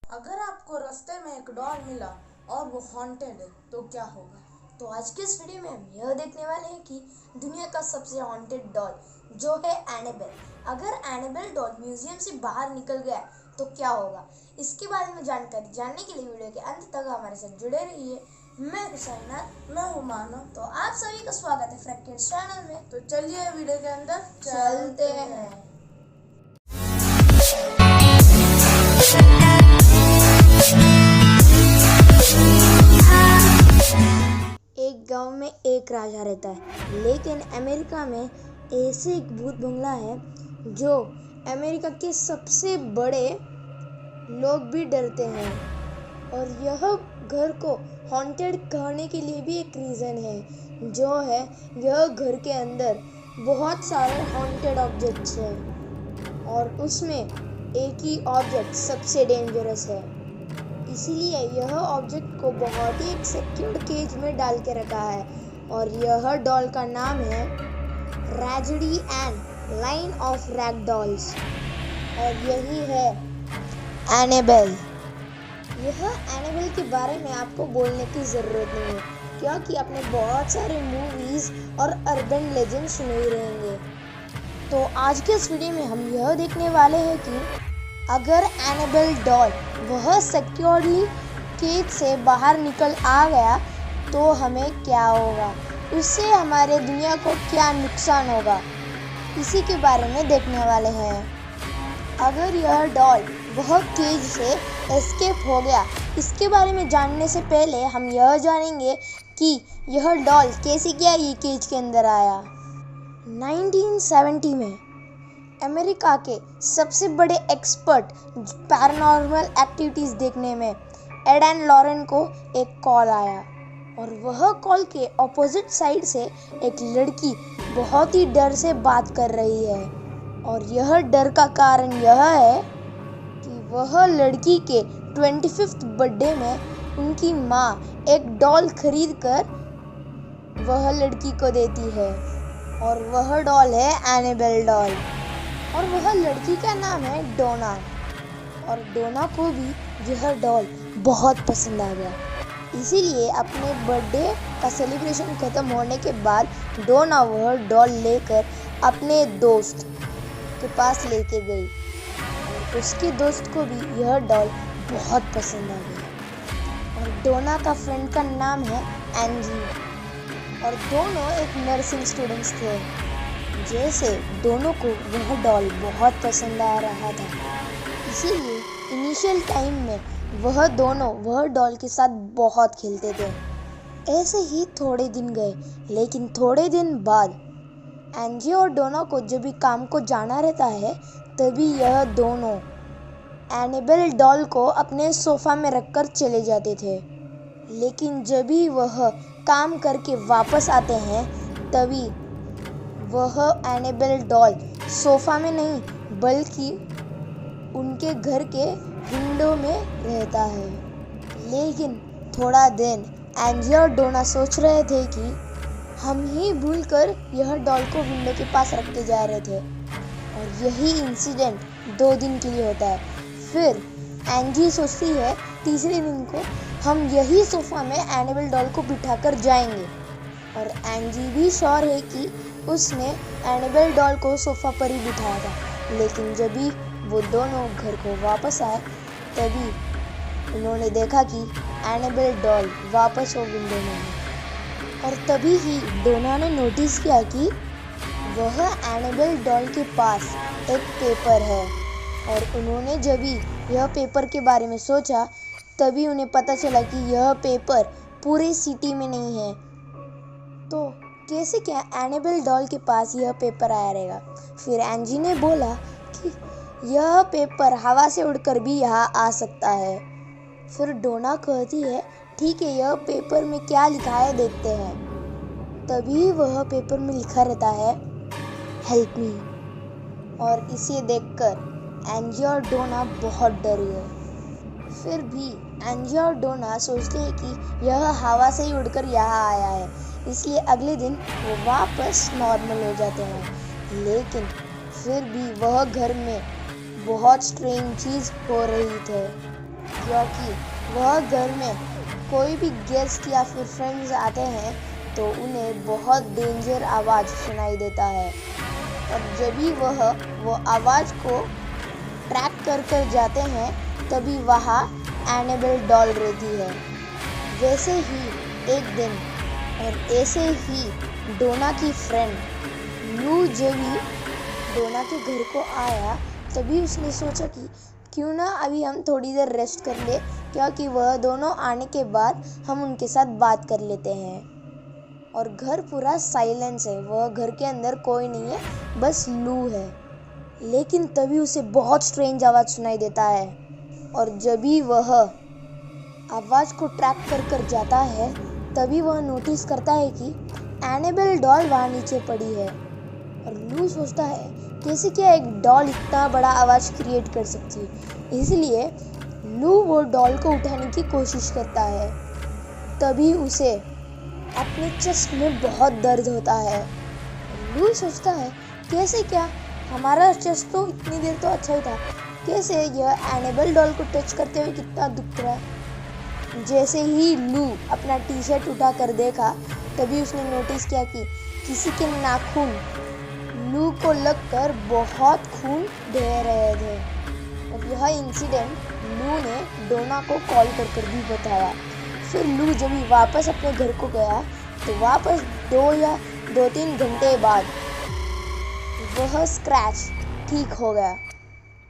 अगर आपको रास्ते में एक डॉल मिला और वो हॉन्टेड है तो क्या होगा? तो आज के इस वीडियो में हम यह देखने वाले हैं कि दुनिया का सबसे हॉन्टेड डॉल जो है एनाबेल। अगर एनाबेल डॉल म्यूजियम से बाहर निकल गया तो क्या होगा, इसके बारे में जानकारी जानने के लिए वीडियो के अंत तक हमारे साथ जुड़े रहिए। मैं हुसैनात। मैं हूँ मानव। तो आप सभी का स्वागत है फ्रैक्टेंस चैनल में। तो चलिए वीडियो के अंदर चलते हैं। एक गांव में एक राजा रहता है, लेकिन अमेरिका में ऐसे एक भूत बंगला है जो अमेरिका के सबसे बड़े लोग भी डरते हैं। और यह घर को हॉन्टेड कहने के लिए भी एक रीज़न है, जो है यह घर के अंदर बहुत सारे हॉन्टेड ऑब्जेक्ट्स हैं और उसमें एक ही ऑब्जेक्ट सबसे डेंजरस है। इसीलिए यह ऑब्जेक्ट को बहुत ही एक सिक्योर्ड केज में डाल के रखा है और यह डॉल का नाम है ट्रेजेडी एंड लाइन ऑफ रैगडॉल्स और यही है एनाबेल। यह एनाबेल के बारे में आपको बोलने की ज़रूरत नहीं है, क्योंकि आपने बहुत सारे मूवीज़ और अर्बन लेजेंड सुने ही रहेंगे। तो आज के इस वीडियो में हम यह देखने वाले हैं कि अगर एनाबेल डॉल वह सिक्योरली केज से बाहर निकल आ गया तो हमें क्या होगा, उससे हमारे दुनिया को क्या नुकसान होगा, इसी के बारे में देखने वाले हैं। अगर यह डॉल वह केज से एस्केप हो गया, इसके बारे में जानने से पहले हम यह जानेंगे कि यह डॉल कैसे क्या ये केज के अंदर आया। 1970 में अमेरिका के सबसे बड़े एक्सपर्ट पैरानॉर्मल एक्टिविटीज़ देखने में एडन लॉरेन को एक कॉल आया और वह कॉल के ऑपोजिट साइड से एक लड़की बहुत ही डर से बात कर रही है। और यह डर का कारण यह है कि वह लड़की के 25th बर्थडे में उनकी माँ एक डॉल खरीद कर वह लड़की को देती है और वह डॉल है एनाबेल डॉल और वह लड़की का नाम है डोना। और डोना को भी यह डॉल बहुत पसंद आ गया, इसीलिए अपने बर्थडे का सेलिब्रेशन ख़त्म होने के बाद डोना वह डॉल लेकर अपने दोस्त के पास लेके गई और उसके दोस्त को भी यह डॉल बहुत पसंद आ गया। और डोना का फ्रेंड का नाम है एंजी और दोनों एक नर्सिंग स्टूडेंट्स थे। जैसे दोनों को वह डॉल बहुत पसंद आ रहा था, इसीलिए इनिशियल टाइम में वह दोनों वह डॉल के साथ बहुत खेलते थे। ऐसे ही थोड़े दिन गए, लेकिन थोड़े दिन बाद एंजी और डोना को जब भी काम को जाना रहता है, तभी यह दोनों एनाबेल डॉल को अपने सोफ़ा में रखकर चले जाते थे। लेकिन जब भी वह काम करके वापस आते हैं, तभी वह एनाबेल डॉल सोफ़ा में नहीं बल्कि उनके घर के विंडो में रहता है। लेकिन थोड़ा दिन एंजी और डोना सोच रहे थे कि हम ही भूलकर यह डॉल को विंडो के पास रखते जा रहे थे और यही इंसिडेंट 2 दिन के लिए होता है। फिर एंजी सोचती है तीसरे दिन को हम यही सोफ़ा में एनाबेल डॉल को बिठाकर जाएंगे और एंजी भी श्योर है कि उसने एनाबेल डॉल को सोफ़ा पर ही बिठाया था। लेकिन जब भी वो दोनों घर को वापस आए, तभी उन्होंने देखा कि एनाबेल डॉल वापस वो विंडो में है। और तभी ही डोना ने नोटिस किया कि वह एनाबेल डॉल के पास एक पेपर है और उन्होंने जब भी यह पेपर के बारे में सोचा, तभी उन्हें पता चला कि यह पेपर पूरे सिटी में नहीं है। तो कैसे क्या एनाबेल डॉल के पास यह पेपर आया रहेगा। फिर एंजी ने बोला कि यह पेपर हवा से उड़कर भी यहाँ आ सकता है। फिर डोना कहती है ठीक है, यह पेपर में क्या लिखा है देखते हैं। तभी वह पेपर में लिखा रहता है हेल्प मी और इसे देखकर एंजी और डोना बहुत डर गए। फिर भी एंजी और डोना सोचते हैं कि यह हवा से ही उड़कर यहाँ आया है, इसलिए अगले दिन वो वापस नॉर्मल हो जाते हैं। लेकिन फिर भी वह घर में बहुत स्ट्रेंज चीज़ हो रही थे। क्योंकि वह घर में कोई भी गेस्ट या फिर फ्रेंड्स आते हैं तो उन्हें बहुत डेंजर आवाज़ सुनाई देता है। और जब भी वो आवाज़ को ट्रैक कर जाते हैं तभी वहाँ एनाबेल डॉल रहती है। वैसे ही एक दिन और ऐसे ही डोना की फ्रेंड लू जब भी डोना के घर को आया तभी उसने सोचा कि क्यों ना अभी हम थोड़ी देर रेस्ट कर ले, क्योंकि वह दोनों आने के बाद हम उनके साथ बात कर लेते हैं। और घर पूरा साइलेंस है, वह घर के अंदर कोई नहीं है, बस लू है। लेकिन तभी उसे बहुत स्ट्रेंज आवाज़ सुनाई देता है और जब भी वह आवाज़ को ट्रैक कर जाता है तभी वह नोटिस करता है कि एनाबेल डॉल वहाँ नीचे पड़ी है। और लू सोचता है कैसे क्या एक डॉल इतना बड़ा आवाज़ क्रिएट कर सकती है, इसलिए लू वो डॉल को उठाने की कोशिश करता है। तभी उसे अपने चेस्ट में बहुत दर्द होता है। लू सोचता है कैसे क्या, हमारा चेस्ट तो इतनी देर तो अच्छा ही था, कैसे यह एनाबेल डॉल को टच करते हुए कितना दुख रहा है। जैसे ही लू अपना टी शर्ट उठा कर देखा तभी उसने नोटिस किया कि किसी के नाखून लू को लगकर बहुत खून बह रहे थे। और यह इंसिडेंट लू ने डोना को कॉल कर भी बताया। फिर लू जब भी वापस अपने घर को गया तो वापस 2 या 2-3 घंटे बाद वह स्क्रैच ठीक हो गया।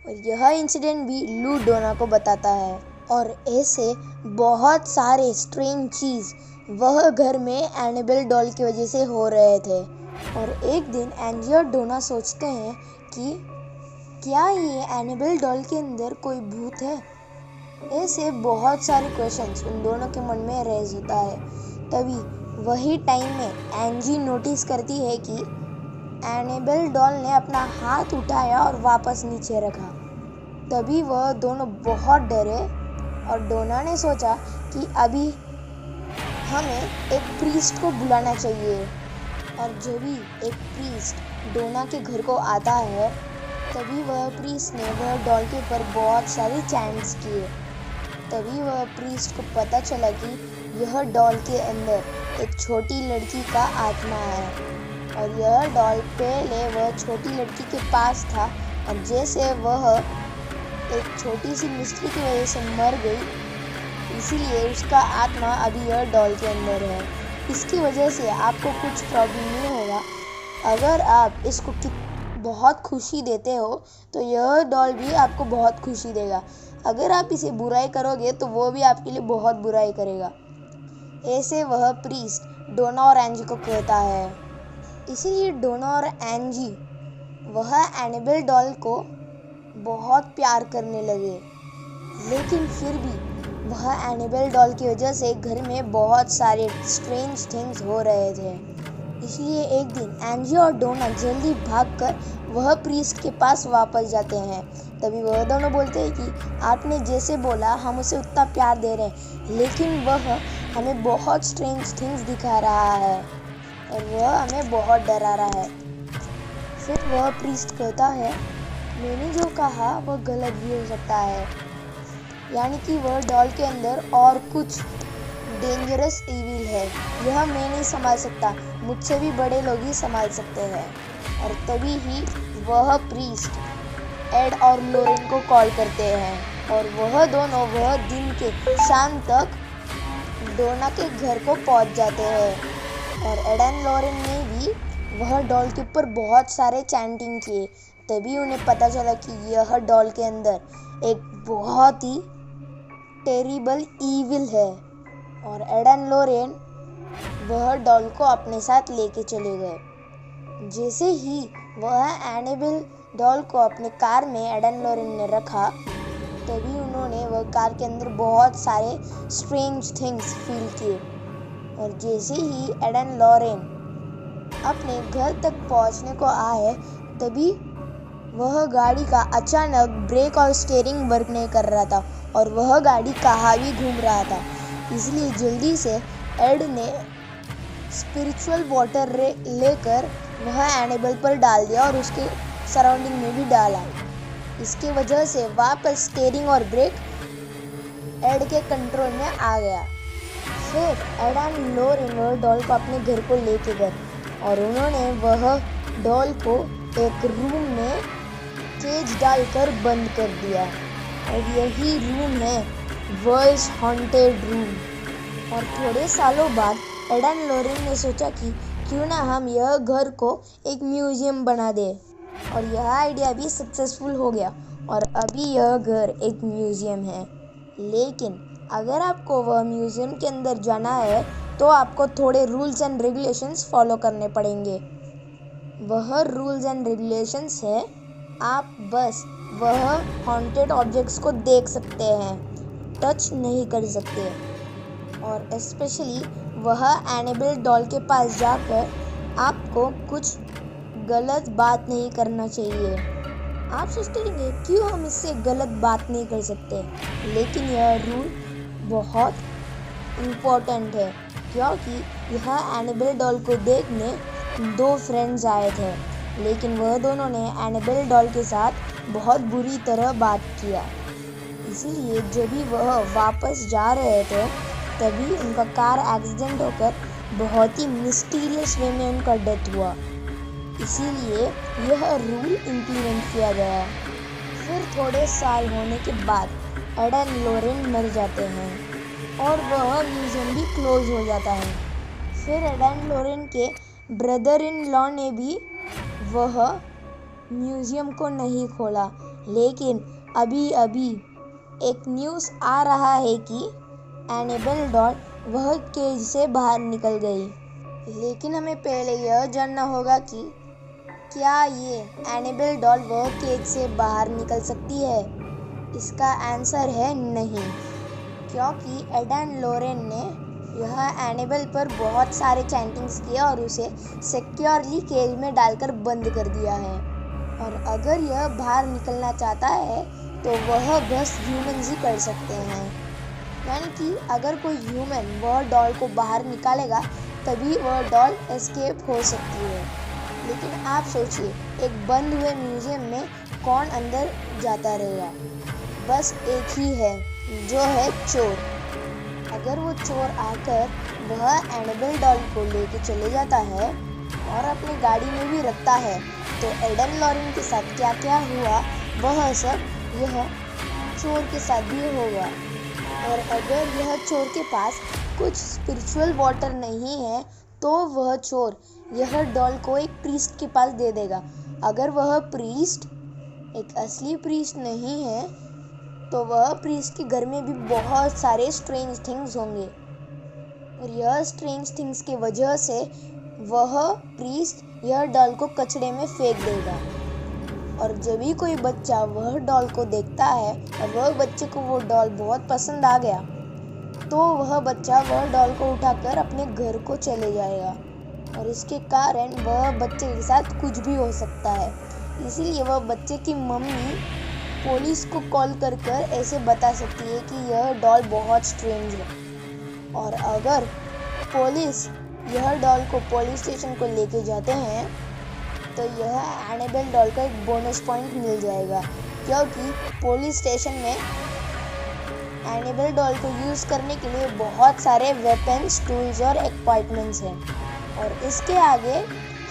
और यह इंसिडेंट भी लू डोना को बताता है। और ऐसे बहुत सारे स्ट्रेंज चीज़ वह घर में एनाबेल डॉल की वजह से हो रहे थे। और एक दिन एंजी और डोना सोचते हैं कि क्या ये एनाबेल डॉल के अंदर कोई भूत है। ऐसे बहुत सारे क्वेश्चंस उन दोनों के मन में रेज होता है। तभी वही टाइम में एंजी नोटिस करती है कि एनाबेल डॉल ने अपना हाथ उठाया और वापस नीचे रखा। तभी वह दोनों बहुत डरे और डोना ने सोचा कि अभी हमें एक प्रीस्ट को बुलाना चाहिए। और जब भी एक प्रीस्ट डोना के घर को आता है तभी वह प्रीस्ट ने वह डॉल के ऊपर बहुत सारे चैंट्स किए। तभी वह प्रीस्ट को पता चला कि यह डॉल के अंदर एक छोटी लड़की का आत्मा है। और यह डॉल पहले वह छोटी लड़की के पास था और जैसे वह एक छोटी सी मिस्ट्री की वजह से मर गई, इसीलिए उसका आत्मा अभी यह डॉल के अंदर है। इसकी वजह से आपको कुछ प्रॉब्लम नहीं होगा। अगर आप इसको बहुत खुशी देते हो तो यह डॉल भी आपको बहुत खुशी देगा। अगर आप इसे बुराई करोगे तो वो भी आपके लिए बहुत बुराई करेगा। ऐसे वह प्रीस्ट डोना और एंजी को कहता है। इसीलिए डोना और एंजी वह एनाबेल डॉल को बहुत प्यार करने लगे। लेकिन फिर भी वह एनाबेल डॉल की वजह से घर में बहुत सारे स्ट्रेंज थिंग्स हो रहे थे। इसलिए एक दिन एंजी और डोना जल्दी भागकर वह प्रीस्ट के पास वापस जाते हैं। तभी वह दोनों बोलते हैं कि आपने जैसे बोला हम उसे उतना प्यार दे रहे हैं, लेकिन वह हमें बहुत स्ट्रेंज थिंग्स दिखा रहा है और वह हमें बहुत डरा रहा है। फिर वह प्रीस्ट कहता है मैंने जो कहा वह गलत भी हो सकता है, यानी कि वह डॉल के अंदर और कुछ डेंजरस इविल है। यह मैं नहीं संभाल सकता, मुझसे भी बड़े लोग ही संभाल सकते हैं। और तभी ही वह प्रीस्ट एड और लोरेन को कॉल करते हैं और वह दोनों वह दिन के शाम तक डोना के घर को पहुंच जाते हैं। और एड एंड लोरेन ने भी वह डॉल के ऊपर बहुत सारे चैंटिंग किए। तभी उन्हें पता चला कि यह डॉल के अंदर एक बहुत ही टेरिबल ईविल है। और एड एंड लोरेन वह डॉल को अपने साथ लेके चले गए। जैसे ही वह एनाबेल डॉल को अपने कार में एड एंड लोरेन ने रखा तभी उन्होंने वह कार के अंदर बहुत सारे स्ट्रेंज थिंग्स फील किए। और जैसे ही एड एंड लोरेन अपने घर तक पहुंचने को आए तभी वह गाड़ी का अचानक ब्रेक और स्टीयरिंग वर्क नहीं कर रहा था और वह गाड़ी कहाँ भी घूम रहा था। इसलिए जल्दी से एड ने स्पिरिचुअल वाटर लेकर वह एनाबेल पर डाल दिया और उसके सराउंडिंग में भी डाला। इसके वजह से वापस स्टीयरिंग और ब्रेक एड के कंट्रोल में आ गया। फिर एड एंड लॉरेन वह डॉल को अपने घर को लेके गए और उन्होंने वह डॉल को एक रूम में केज डालकर बंद कर दिया और यही रूम है वर्ल्ड्स हॉन्टेड रूम। और थोड़े सालों बाद एड एंड लॉरेन ने सोचा कि क्यों ना हम यह घर को एक म्यूजियम बना दें, और यह आइडिया भी सक्सेसफुल हो गया और अभी यह घर एक म्यूजियम है। लेकिन अगर आपको वह म्यूजियम के अंदर जाना है तो आपको थोड़े रूल्स एंड रेगुलेशंस फॉलो करने पड़ेंगे। वह रूल्स एंड रेगुलेशंस है, आप बस वह हॉन्टेड ऑब्जेक्ट्स को देख सकते हैं, टच नहीं कर सकते, और स्पेशली वह एनाबेल डॉल के पास जाकर आपको कुछ गलत बात नहीं करना चाहिए। आप सोचते होंगे क्यों हम इससे गलत बात नहीं कर सकते, लेकिन यह रूल बहुत इम्पोर्टेंट है क्योंकि यह एनाबेल डॉल को देखने 2 फ्रेंड्स आए थे, लेकिन वह दोनों ने एनाबेल डॉल के साथ बहुत बुरी तरह बात किया। इसीलिए जब भी वह वापस जा रहे थे तभी उनका कार एक्सीडेंट होकर बहुत ही मिस्टीरियस वे में उनका डेथ हुआ। इसीलिए यह रूल इम्प्लीमेंट किया गया। फिर थोड़े साल होने के बाद एड एंड लॉरेन मर जाते हैं और वह म्यूजियम भी क्लोज हो जाता है। फिर एड एंड लॉरेन के ब्रदर इन लॉ ने भी वह म्यूजियम को नहीं खोला, लेकिन अभी अभी एक न्यूज़ आ रहा है कि एनाबेल डॉल वह केज से बाहर निकल गई। लेकिन हमें पहले यह जानना होगा कि क्या ये एनाबेल डॉल वह केज से बाहर निकल सकती है। इसका आंसर है नहीं, क्योंकि एड एंड लॉरेन ने यह एनाबेल पर बहुत सारे चैंटिंग्स किए और उसे सिक्योरली केज में डालकर बंद कर दिया है। और अगर यह बाहर निकलना चाहता है तो वह बस ह्यूमन्स ही कर सकते हैं, यानी कि अगर कोई ह्यूमन वह डॉल को बाहर निकालेगा तभी वह डॉल एस्केप हो सकती है। लेकिन आप सोचिए, एक बंद हुए म्यूजियम में कौन अंदर जाता रहेगा? बस एक ही है, जो है चोर। अगर वो चोर आकर वह एनाबेल डॉल को लेके चले जाता है और अपनी गाड़ी में भी रखता है, तो एड एंड लॉरेन के साथ क्या क्या हुआ वह सब यह चोर के साथ भी होगा। और अगर यह चोर के पास कुछ स्पिरिचुअल वाटर नहीं है तो वह चोर यह डॉल को एक प्रीस्ट के पास दे देगा। अगर वह प्रीस्ट एक असली प्रीस्ट नहीं है तो वह प्रीस्ट के घर में भी बहुत सारे स्ट्रेंज थिंग्स होंगे, और यह स्ट्रेंज थिंग्स की वजह से वह प्रीस्ट यह डॉल को कचड़े में फेंक देगा। और जब भी कोई बच्चा वह डॉल को देखता है और वह बच्चे को वो डॉल बहुत पसंद आ गया तो वह बच्चा वह डॉल को उठाकर अपने घर को चले जाएगा, और इसके कारण वह बच्चे के साथ कुछ भी हो सकता है। इसीलिए वह बच्चे की मम्मी पुलिस को कॉल कर कर ऐसे बता सकती है कि यह डॉल बहुत स्ट्रेंज है, और अगर पुलिस यह डॉल को पुलिस स्टेशन को लेके जाते हैं तो यह एनाबेल डॉल का एक बोनस पॉइंट मिल जाएगा, क्योंकि पुलिस स्टेशन में एनाबेल डॉल को यूज़ करने के लिए बहुत सारे वेपन्स, टूल्स और इक्विपमेंट्स हैं, और इसके आगे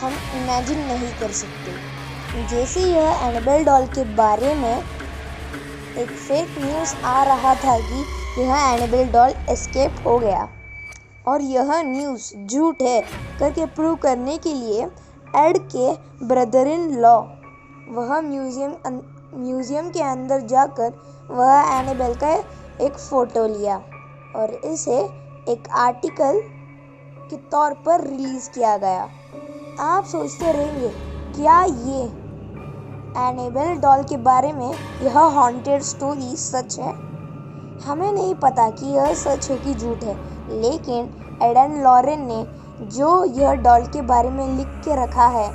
हम इमेजिन नहीं कर सकते। जैसे यह एनाबेल डॉल के बारे में एक फेक न्यूज़ आ रहा था कि यह एनाबेल डॉल एस्केप हो गया और यह न्यूज़ झूठ है करके प्रूव करने के लिए एड के ब्रदर इन लॉ वह म्यूज़ियम के अंदर जाकर वह एनाबेल का एक फ़ोटो लिया और इसे एक आर्टिकल के तौर पर रिलीज़ किया गया। आप सोचते रहेंगे क्या ये एनाबेल डॉल के बारे में यह हॉन्टेड स्टोरी सच है? हमें नहीं पता कि यह सच है कि झूठ है, लेकिन एड एंड लॉरेन ने जो यह डॉल के बारे में लिख के रखा है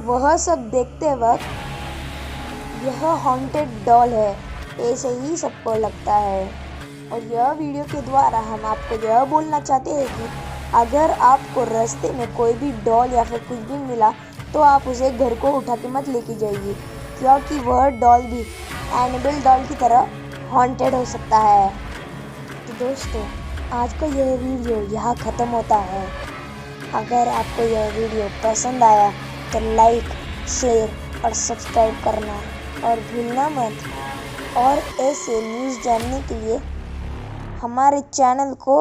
वह सब देखते वक्त यह हॉन्टेड डॉल है, ऐसे ही सबको लगता है। और यह वीडियो के द्वारा हम आपको यह बोलना चाहते हैं कि अगर आपको रास्ते में कोई भी डॉल या फिर कुछ भी मिला तो आप उसे घर को उठा के मत लेके जाइए, क्योंकि वह डॉल भी एनाबेल डॉल की तरह हॉन्टेड हो सकता है। दोस्तों, आज का यह वीडियो यहाँ ख़त्म होता है। अगर आपको यह वीडियो पसंद आया तो लाइक, शेयर और सब्सक्राइब करना और भूलना मत। और ऐसे न्यूज़ जानने के लिए हमारे चैनल को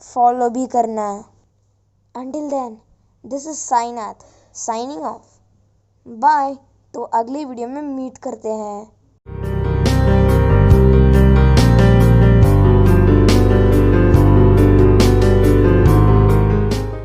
फॉलो भी करना। Until then, this is Sainath signing off. Bye. तो अगली वीडियो में मीट करते हैं।